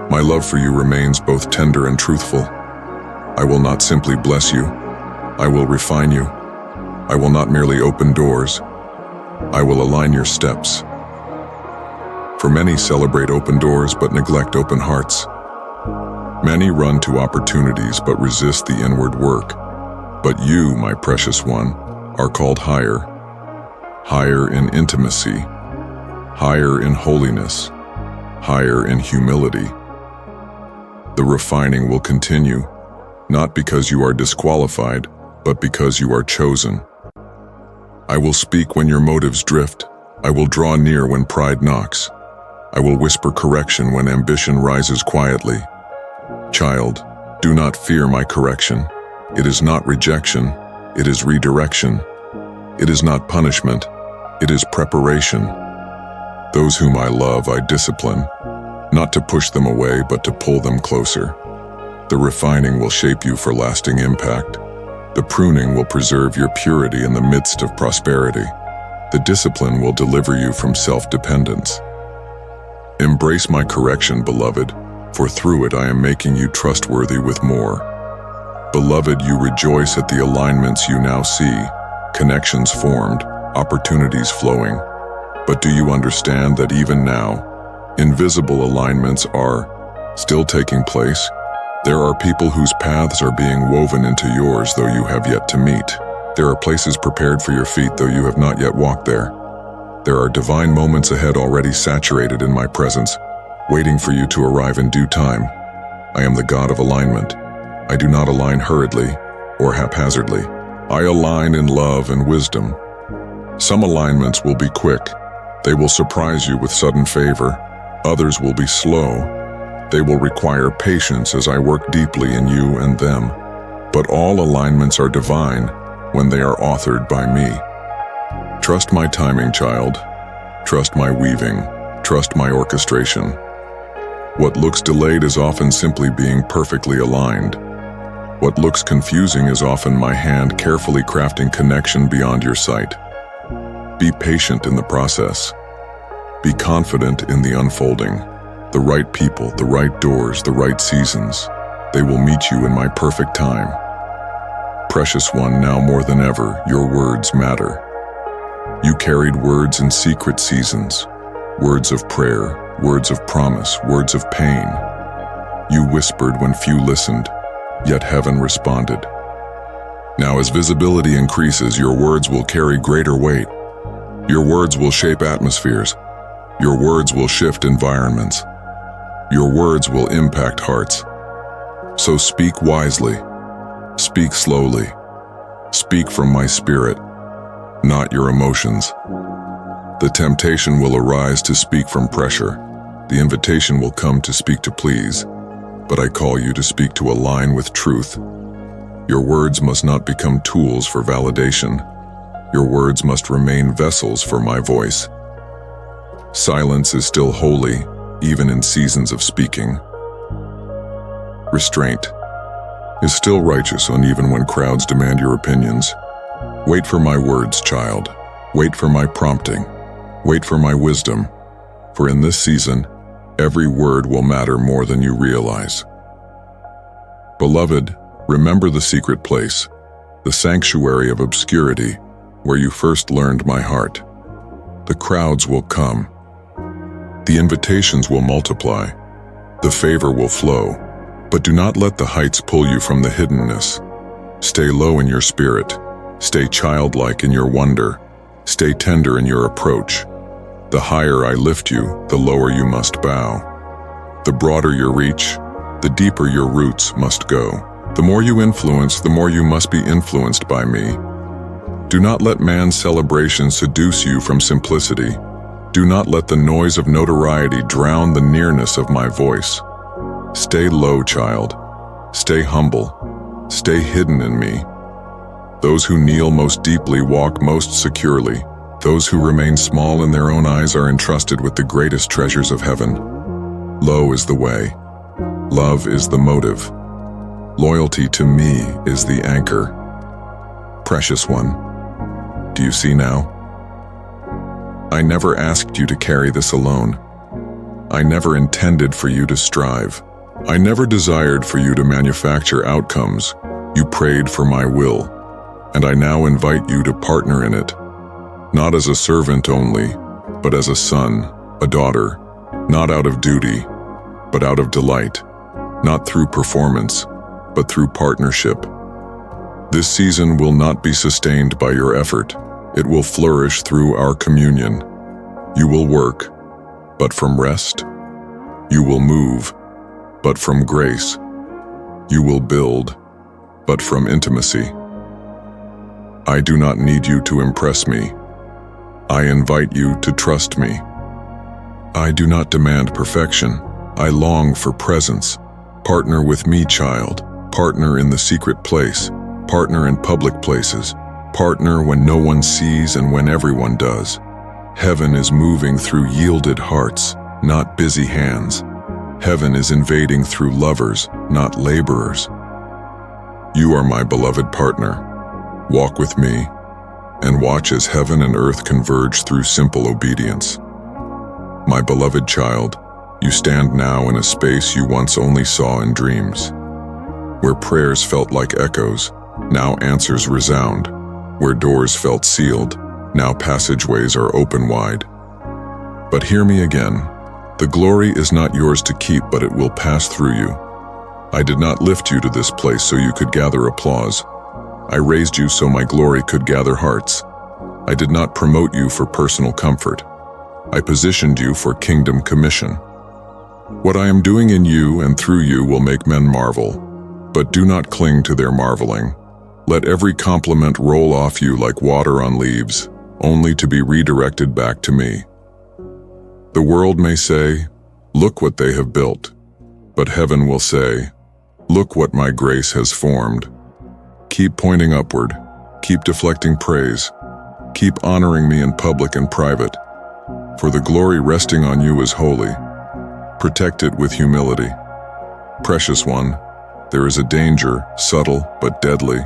my love for you remains both tender and truthful. I will not simply bless you. I will refine you. I will not merely open doors. I will align your steps. For many celebrate open doors but neglect open hearts. Many run to opportunities but resist the inward work. But you, my precious one, are called higher. Higher in intimacy, higher in holiness, higher in humility. The refining will continue, not because you are disqualified, but because you are chosen. I will speak when your motives drift. I will draw near when pride knocks. I will whisper correction when ambition rises quietly. Child, do not fear my correction. It is not rejection, it is redirection. It is not punishment, it is preparation. Those whom I love, I discipline, not to push them away, but to pull them closer. The refining will shape you for lasting impact. The pruning will preserve your purity in the midst of prosperity. The discipline will deliver you from self-dependence. Embrace my correction, beloved, for through it I am making you trustworthy with more. Beloved, you rejoice at the alignments you now see, connections formed, opportunities flowing. But do you understand that even now, invisible alignments are still taking place? There are people whose paths are being woven into yours, though you have yet to meet. There are places prepared for your feet, though you have not yet walked there. There are divine moments ahead already saturated in my presence, waiting for you to arrive in due time. I am the God of alignment. I do not align hurriedly or haphazardly. I align in love and wisdom. Some alignments will be quick. They will surprise you with sudden favor. Others will be slow. They will require patience as I work deeply in you and them. But all alignments are divine when they are authored by me. Trust my timing, child. Trust my weaving. Trust my orchestration. What looks delayed is often simply being perfectly aligned. What looks confusing is often my hand carefully crafting connection beyond your sight. Be patient in the process. Be confident in the unfolding. The right people, the right doors, the right seasons. They will meet you in my perfect time. Precious one, now more than ever, your words matter. You carried words in secret seasons. Words of prayer, words of promise, words of pain. You whispered when few listened, yet heaven responded. Now as visibility increases, your words will carry greater weight. Your words will shape atmospheres. Your words will shift environments. Your words will impact hearts. So speak wisely. Speak slowly. Speak from my spirit, not your emotions. The temptation will arise to speak from pressure. The invitation will come to speak to please. But I call you to speak to align with truth. Your words must not become tools for validation. Your words must remain vessels for my voice. Silence is still holy, even in seasons of speaking. restraint, is still righteous even when crowds demand your opinions. Wait for my words, child. Wait for my prompting. Wait for my wisdom. For in this season, every word will matter more than you realize. Beloved, remember the secret place, the sanctuary of obscurity, where you first learned my heart. The crowds will come. The invitations will multiply. The favor will flow. But do not let the heights pull you from the hiddenness. Stay low in your spirit. Stay childlike in your wonder. Stay tender in your approach. The higher I lift you, the lower you must bow. The broader your reach, the deeper your roots must go. The more you influence, the more you must be influenced by me. Do not let man's celebration seduce you from simplicity. Do not let the noise of notoriety drown the nearness of my voice. Stay low, child. Stay humble. Stay hidden in me. Those who kneel most deeply walk most securely. Those who remain small in their own eyes are entrusted with the greatest treasures of heaven. Low is the way. Love is the motive. Loyalty to me is the anchor. Precious one, do you see now? I never asked you to carry this alone. I never intended for you to strive. I never desired for you to manufacture outcomes. You prayed for my will, and I now invite you to partner in it. Not as a servant only, but as a son, a daughter, not out of duty, but out of delight, not through performance, but through partnership. This season will not be sustained by your effort. It will flourish through our communion. You will work, but from rest. You will move, but from grace. You will build, but from intimacy. I do not need you to impress me. I invite you to trust me. I do not demand perfection. I long for presence. Partner with me, child. Partner in the secret place. Partner in public places. Partner when no one sees and when everyone does. Heaven is moving through yielded hearts, not busy hands. Heaven is invading through lovers, not laborers. You are my beloved partner. Walk with me, and watch as heaven and earth converge through simple obedience. My beloved child, you stand now in a space you once only saw in dreams. Where prayers felt like echoes, now answers resound. Where doors felt sealed, now passageways are open wide. But hear me again. The glory is not yours to keep, but it will pass through you. I did not lift you to this place so you could gather applause. I raised you so my glory could gather hearts. I did not promote you for personal comfort. I positioned you for kingdom commission. What I am doing in you and through you will make men marvel, but do not cling to their marveling. Let every compliment roll off you like water on leaves, only to be redirected back to me. The world may say, "Look what they have built," but heaven will say, "Look what my grace has formed." Keep pointing upward, keep deflecting praise, keep honoring me in public and private, for the glory resting on you is holy. Protect it with humility. Precious one, there is a danger, subtle but deadly,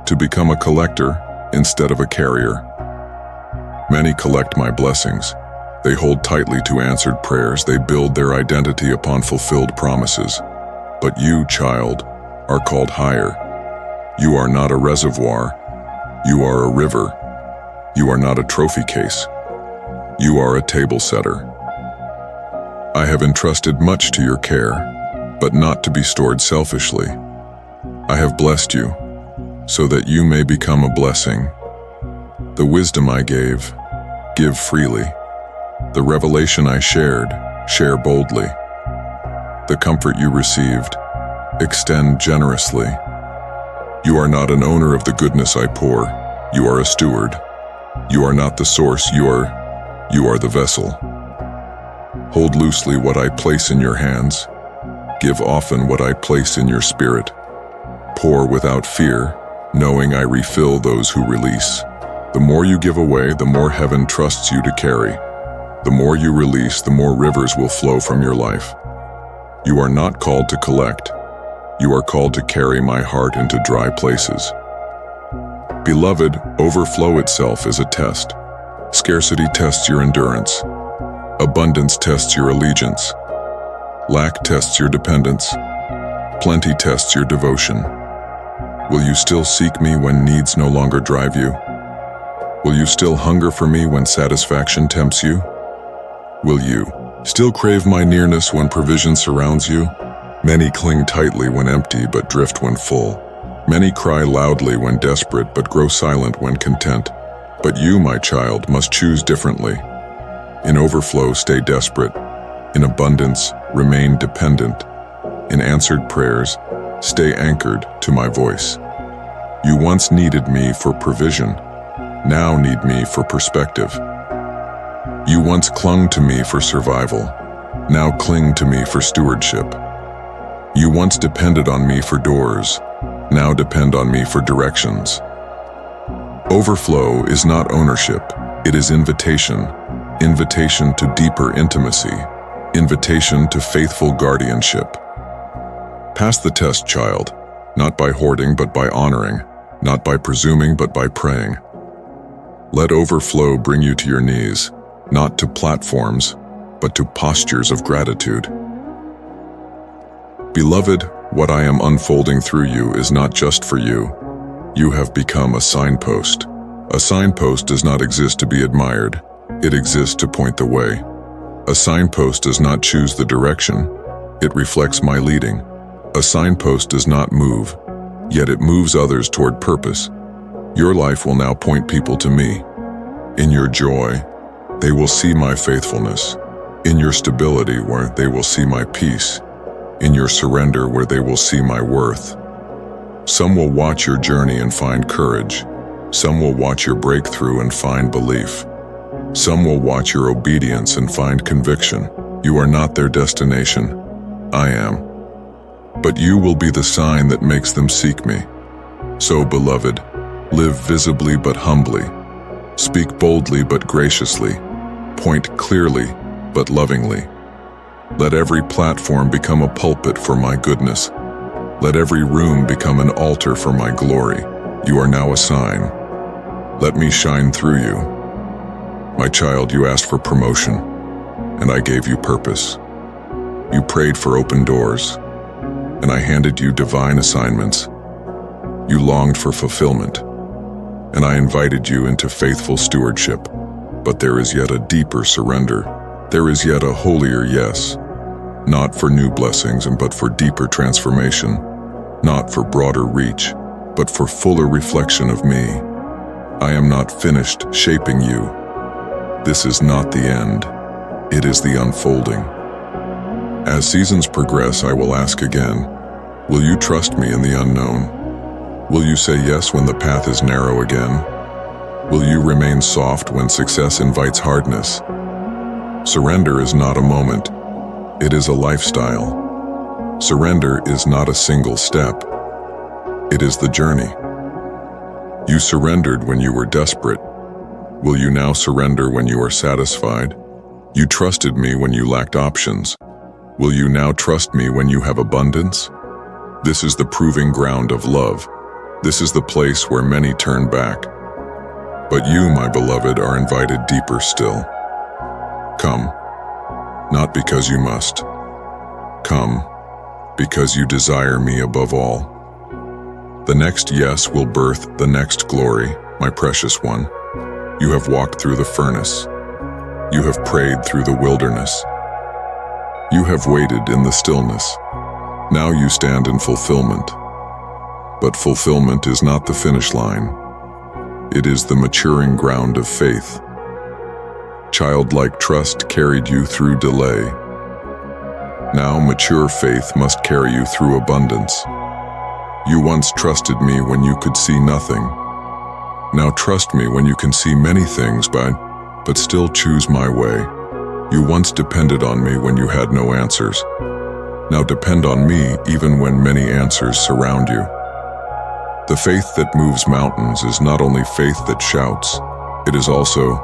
to become a collector instead of a carrier. Many collect my blessings. They hold tightly to answered prayers. They build their identity upon fulfilled promises. But you, child, are called higher. You are not a reservoir. You are a river. You are not a trophy case. You are a table setter. I have entrusted much to your care, but not to be stored selfishly. I have blessed you, so that you may become a blessing. The wisdom I gave, give freely. The revelation I shared, share boldly. The comfort you received, extend generously. You are not an owner of the goodness I pour. You are a steward. You are not the source. You are the vessel. Hold loosely what I place in your hands. Give often what I place in your spirit. Pour without fear, knowing I refill those who release. The more you give away, the more heaven trusts you to carry. The more you release, the more rivers will flow from your life. You are not called to collect. You are called to carry my heart into dry places. Beloved, overflow itself is a test. Scarcity tests your endurance. Abundance tests your allegiance. Lack tests your dependence. Plenty tests your devotion. Will you still seek me when needs no longer drive you? Will you still hunger for me when satisfaction tempts you? Will you still crave my nearness when provision surrounds you? Many cling tightly when empty but drift when full. Many cry loudly when desperate but grow silent when content. But you, my child, must choose differently. In overflow, stay desperate. In abundance, remain dependent. In answered prayers, stay anchored to my voice. You once needed me for provision, now need me for perspective. You once clung to me for survival, now cling to me for stewardship. You once depended on me for doors, now depend on me for directions. Overflow is not ownership, it is invitation. Invitation to deeper intimacy, invitation to faithful guardianship. Pass the test, child, not by hoarding but by honoring, not by presuming but by praying. Let overflow bring you to your knees, not to platforms, but to postures of gratitude. Beloved, what I am unfolding through you is not just for you. You have become a signpost. A signpost does not exist to be admired. It exists to point the way. A signpost does not choose the direction. It reflects my leading. A signpost does not move, yet it moves others toward purpose. Your life will now point people to me. In your joy, they will see my faithfulness. In your stability, where they will see my peace. In your surrender, where they will see my worth. Some will watch your journey and find courage. Some will watch your breakthrough and find belief. Some will watch your obedience and find conviction. You are not their destination. I am. But you will be the sign that makes them seek me. So, beloved, live visibly but humbly. Speak boldly but graciously. Point clearly but lovingly. Let every platform become a pulpit for my goodness. Let every room become an altar for my glory. You are now a sign. Let me shine through you. My child, you asked for promotion, and I gave you purpose. You prayed for open doors, and I handed you divine assignments. You longed for fulfillment, and I invited you into faithful stewardship. But there is yet a deeper surrender. There is yet a holier yes. Not for new blessings, but for deeper transformation. Not for broader reach, but for fuller reflection of me. I am not finished shaping you. This is not the end. It is the unfolding. As seasons progress, I will ask again, will you trust me in the unknown? Will you say yes when the path is narrow again? Will you remain soft when success invites hardness? Surrender is not a moment. It is a lifestyle. Surrender is not a single step. It is the journey. You surrendered when you were desperate. Will you now surrender when you are satisfied? You trusted me when you lacked options. Will you now trust me when you have abundance? This is the proving ground of love. This is the place where many turn back. But you, my beloved, are invited deeper still. Come, not because you must. Come, because you desire me above all. The next yes will birth the next glory, my precious one. You have walked through the furnace. You have prayed through the wilderness. You have waited in the stillness. Now you stand in fulfillment. But fulfillment is not the finish line. It is the maturing ground of faith. Childlike trust carried you through delay. Now mature faith must carry you through abundance. You once trusted me when you could see nothing. Now trust me when you can see many things, but still choose my way. You once depended on me when you had no answers. Now depend on me even when many answers surround you. The faith that moves mountains is not only faith that shouts, it is also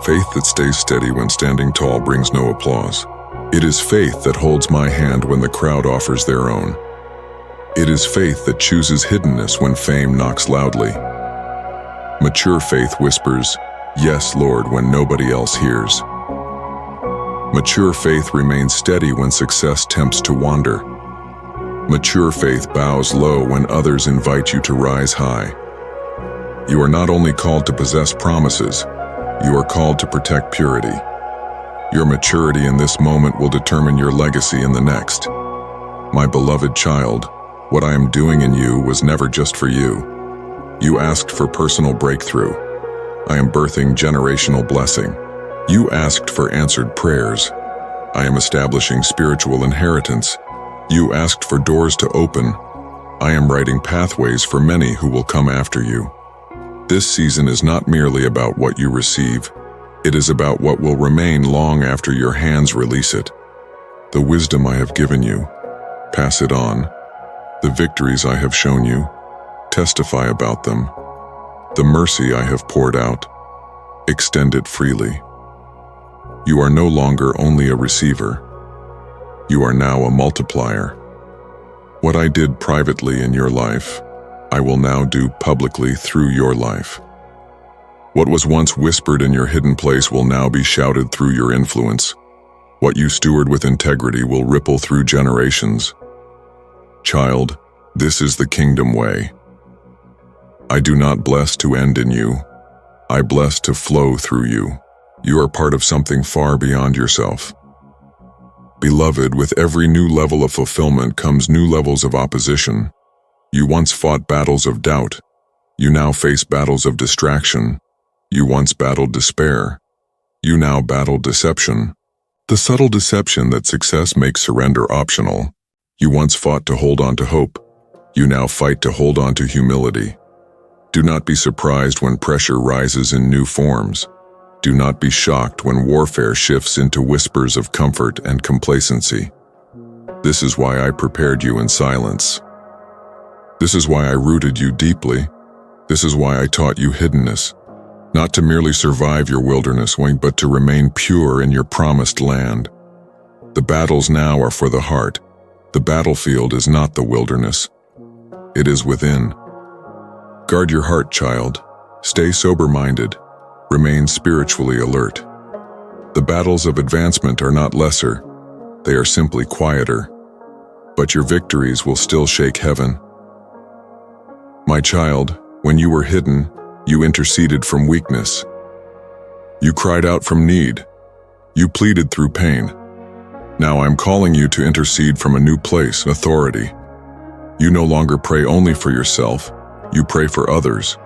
faith that stays steady when standing tall brings no applause. It is faith that holds my hand when the crowd offers their own. It is faith that chooses hiddenness when fame knocks loudly. Mature faith whispers, "Yes, Lord," when nobody else hears. Mature faith remains steady when success tempts to wander. Mature faith bows low when others invite you to rise high. You are not only called to possess promises, you are called to protect purity. Your maturity in this moment will determine your legacy in the next. My beloved child, what I am doing in you was never just for you. You asked for personal breakthrough. I am birthing generational blessing. You asked for answered prayers. I am establishing spiritual inheritance. You asked for doors to open. I am writing pathways for many who will come after you. This season is not merely about what you receive. It is about what will remain long after your hands release it. The wisdom I have given you, pass it on. The victories I have shown you, testify about them. The mercy I have poured out, extend it freely. You are no longer only a receiver. You are now a multiplier. What I did privately in your life, I will now do publicly through your life. What was once whispered in your hidden place will now be shouted through your influence. What you steward with integrity will ripple through generations. Child, this is the kingdom way. I do not bless to end in you. I bless to flow through you. You are part of something far beyond yourself. Beloved, with every new level of fulfillment comes new levels of opposition. You once fought battles of doubt. You now face battles of distraction. You once battled despair. You now battle deception. The subtle deception that success makes surrender optional. You once fought to hold on to hope. You now fight to hold on to humility. Do not be surprised when pressure rises in new forms. Do not be shocked when warfare shifts into whispers of comfort and complacency. This is why I prepared you in silence. This is why I rooted you deeply. This is why I taught you hiddenness. Not to merely survive your wilderness, but to remain pure in your promised land. The battles now are for the heart. The battlefield is not the wilderness. It is within. Guard your heart, child. Stay sober-minded. Remain spiritually alert. The battles of advancement are not lesser. They are simply quieter. But your victories will still shake heaven. My child, when you were hidden, you interceded from weakness. You cried out from need. You pleaded through pain. Now I'm calling you to intercede from a new place, authority. You no longer pray only for yourself. You pray for others.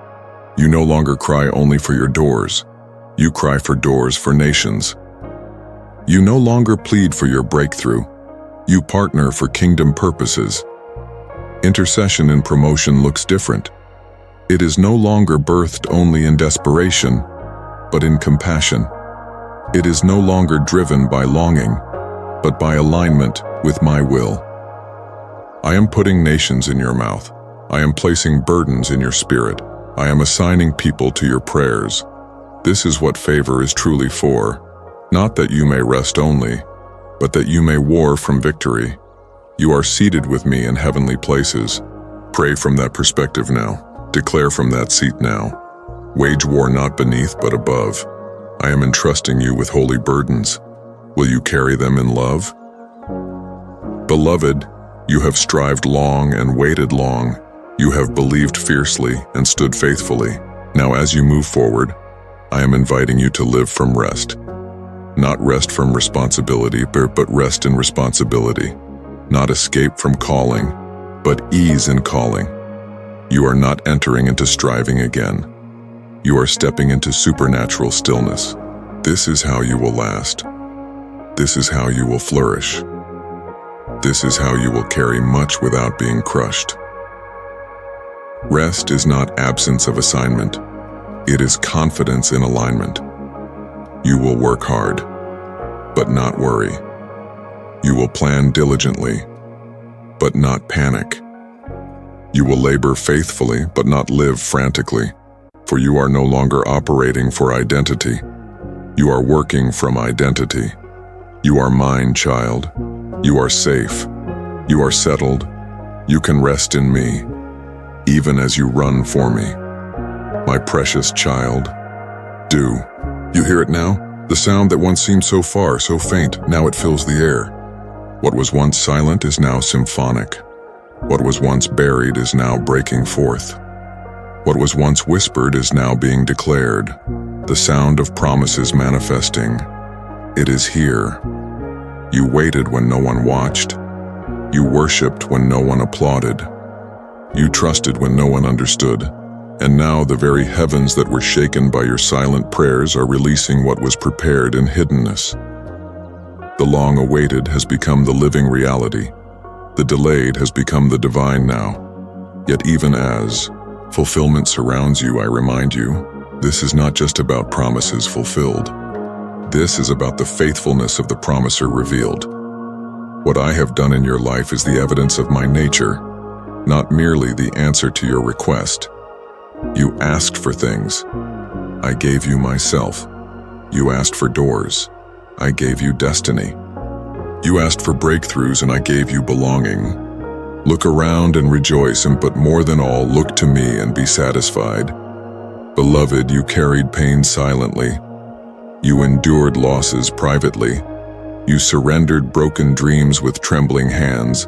You no longer cry only for your doors. You cry for doors for nations. You no longer plead for your breakthrough. You partner for kingdom purposes. Intercession and promotion looks different. It is no longer birthed only in desperation, but in compassion. It is no longer driven by longing, but by alignment with my will. I am putting nations in your mouth. I am placing burdens in your spirit. I am assigning people to your prayers. This is what favor is truly for. Not that you may rest only, but that you may war from victory. You are seated with me in heavenly places. Pray from that perspective now. Declare from that seat now. Wage war not beneath but above. I am entrusting you with holy burdens. Will you carry them in love? Beloved, you have strived long and waited long. You have believed fiercely and stood faithfully. Now as you move forward, I am inviting you to live from rest. Not rest from responsibility, but rest in responsibility. Not escape from calling, but ease in calling. You are not entering into striving again. You are stepping into supernatural stillness. This is how you will last. This is how you will flourish. This is how you will carry much without being crushed. Rest is not absence of assignment. It is confidence in alignment. You will work hard, but not worry. You will plan diligently, but not panic. You will labor faithfully, but not live frantically, for you are no longer operating for identity. You are working from identity. You are mine, child. You are safe. You are settled. You can rest in me, even as you run for me. My precious child, do. You hear it now? The sound that once seemed so far, so faint, now it fills the air. What was once silent is now symphonic. What was once buried is now breaking forth. What was once whispered is now being declared. The sound of promises manifesting. It is here. You waited when no one watched. You worshipped when no one applauded. You trusted when no one understood. And now the very heavens that were shaken by your silent prayers are releasing what was prepared in hiddenness. The long-awaited has become the living reality. The delayed has become the divine now. Yet even as fulfillment surrounds you, I remind you, this is not just about promises fulfilled. This is about the faithfulness of the promiser revealed. What I have done in your life is the evidence of my nature, not merely the answer to your request. You asked for things. I gave you myself. You asked for doors. I gave you destiny. You asked for breakthroughs and I gave you belonging. Look around and rejoice, but more than all, look to me and be satisfied. Beloved, you carried pain silently. You endured losses privately. You surrendered broken dreams with trembling hands.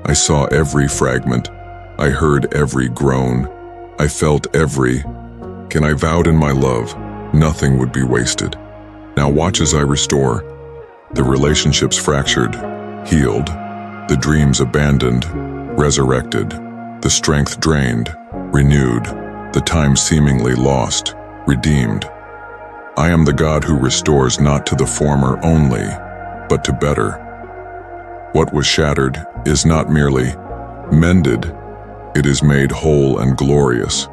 I saw every fragment. I heard every groan. I felt every. Can I vowed in my love, nothing would be wasted. Now watch as I restore. The relationships fractured, healed. The dreams abandoned, resurrected. The strength drained, renewed. The time seemingly lost, redeemed. I am the God who restores not to the former only, but to better. What was shattered is not merely mended, it is made whole and glorious.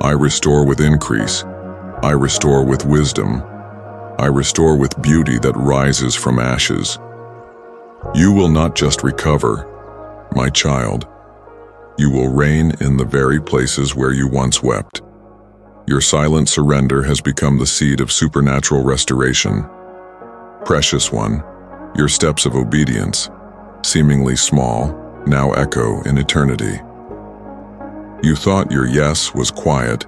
I restore with increase. I restore with wisdom. I restore with beauty that rises from ashes. You will not just recover, my child. You will reign in the very places where you once wept. Your silent surrender has become the seed of supernatural restoration. Precious one, your steps of obedience, seemingly small, now echo in eternity. You thought your yes was quiet.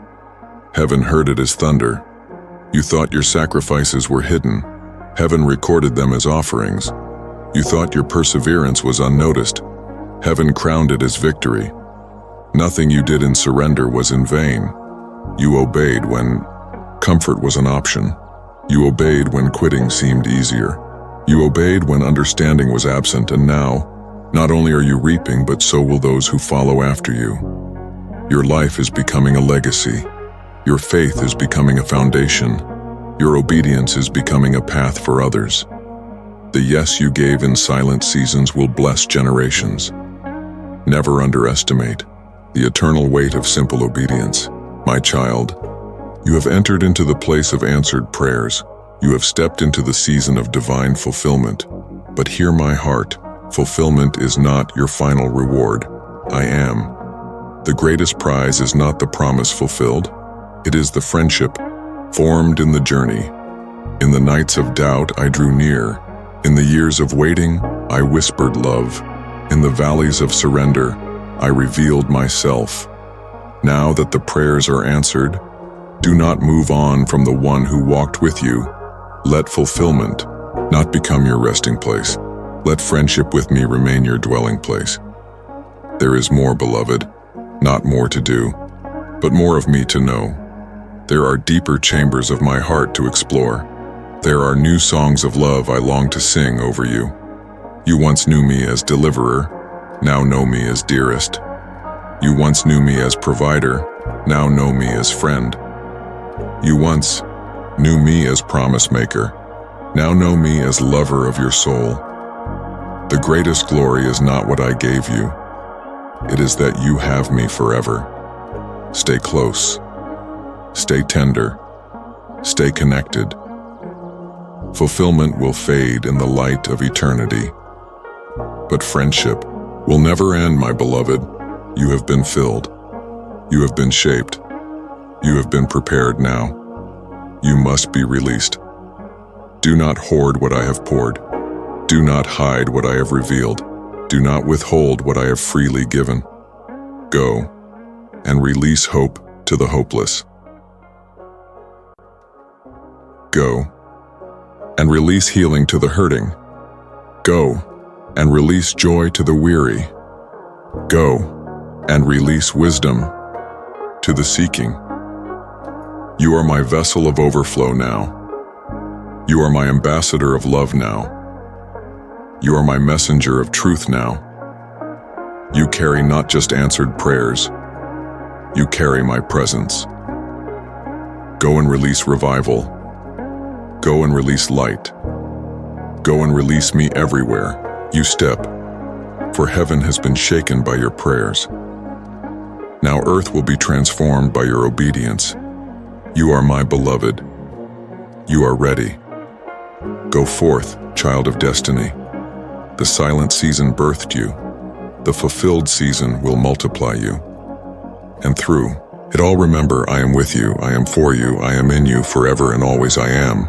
Heaven heard it as thunder. You thought your sacrifices were hidden. Heaven recorded them as offerings. You thought your perseverance was unnoticed. Heaven crowned it as victory. Nothing you did in surrender was in vain. You obeyed when comfort was an option. You obeyed when quitting seemed easier. You obeyed when understanding was absent, and now, not only are you reaping, but so will those who follow after you. Your life is becoming a legacy. Your faith is becoming a foundation. Your obedience is becoming a path for others. The yes you gave in silent seasons will bless generations. Never underestimate the eternal weight of simple obedience. My child, you have entered into the place of answered prayers. You have stepped into the season of divine fulfillment. But hear my heart, fulfillment is not your final reward. I am. The greatest prize is not the promise fulfilled. It is the friendship formed in the journey. In the nights of doubt, I drew near. In the years of waiting, I whispered love. In the valleys of surrender, I revealed myself. Now that the prayers are answered, do not move on from the one who walked with you. Let fulfillment not become your resting place. Let friendship with me remain your dwelling place. There is more, beloved, not more to do, but more of me to know. There are deeper chambers of my heart to explore. There are new songs of love I long to sing over you. You once knew me as deliverer, now know me as dearest. You once knew me as provider, now know me as friend. You once knew me as promise maker, now know me as lover of your soul. The greatest glory is not what I gave you. It is that you have me forever. Stay close. Stay tender. Stay connected. Fulfillment will fade in the light of eternity. But friendship will never end, my beloved. You have been filled. You have been shaped. You have been prepared now. You must be released. Do not hoard what I have poured. Do not hide what I have revealed. Do not withhold what I have freely given. Go and release hope to the hopeless. Go and release healing to the hurting. Go and release joy to the weary. Go and release wisdom to the seeking. You are my vessel of overflow now. You are my ambassador of love now. You are my messenger of truth now. You carry not just answered prayers, you carry my presence. Go and release revival. Go and release light. Go and release me everywhere you step, for heaven has been shaken by your prayers. Now earth will be transformed by your obedience. You are my beloved. You are ready. Go forth, child of destiny. The silent season birthed you. The fulfilled season will multiply you. And through it all, remember, I am with you, I am for you, I am in you, forever and always I am.